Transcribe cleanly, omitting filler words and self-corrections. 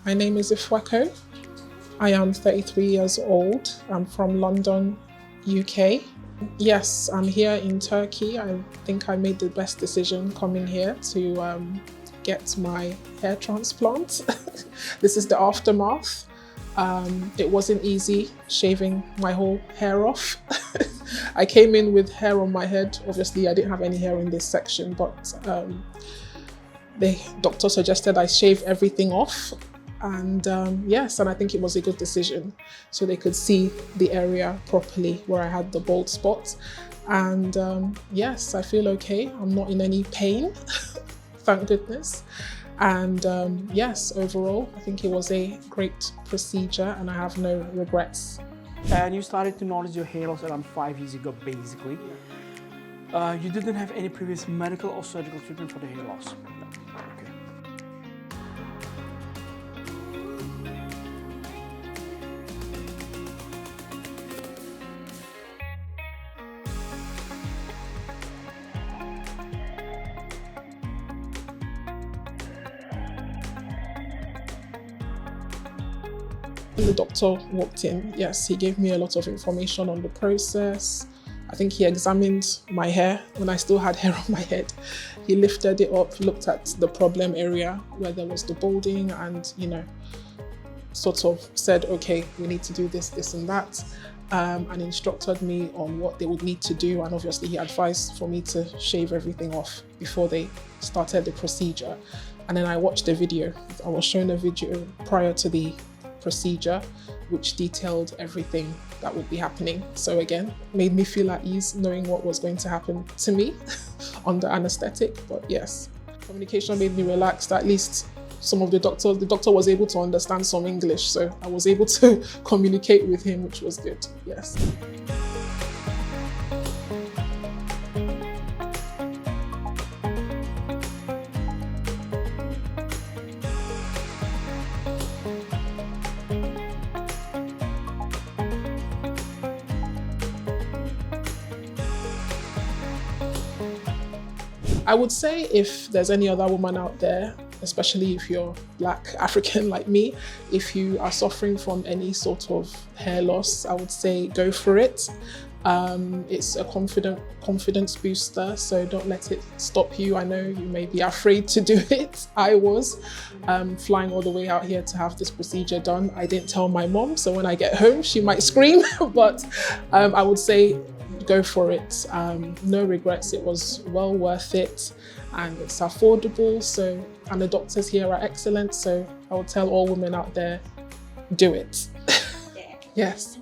My name is Ifwako. I am 33 years old. I'm from London, UK. Yes, I'm here in Turkey. I think I made the best decision coming here to get my hair transplant. This is the aftermath. It wasn't easy shaving my whole hair off. I came in with hair on my head. Obviously, I didn't have any hair in this section, but the doctor suggested I shave everything off. And yes, and I think it was a good decision. So they could see the area properly where I had the bald spot. And yes, I feel okay. I'm not in any pain, thank goodness. And yes, overall, I think it was a great procedure and I have no regrets. And you started to notice your hair loss around 5 years ago, basically. You didn't have any previous medical or surgical treatment for the hair loss. Okay. When the doctor walked in, yes, he gave me a lot of information on the process. I think he examined my hair when I still had hair on my head. He lifted it up, looked at the problem area where there was the balding and, you know, sort of said, okay, we need to do this, this and that, and instructed me on what they would need to do. And obviously he advised for me to shave everything off before they started the procedure. And then I watched the video. I was shown a video prior to the procedure which detailed everything that would be happening. So again, made me feel at ease knowing what was going to happen to me under anesthetic. But yes, communication made me relaxed. At least some of the doctor was able to understand some English, so I was able to communicate with him, which was good. Yes. I would say if there's any other woman out there, especially if you're Black African like me, if you are suffering from any sort of hair loss, I would say go for it. It's a confidence booster, so don't let it stop you. I know you may be afraid to do it. I was flying all the way out here to have this procedure done. I didn't tell my mom, so when I get home, she might scream, but I would say go for it. No regrets. It was well worth it and it's affordable. So, and the doctors here are excellent. So I would tell all women out there, do it. Yes.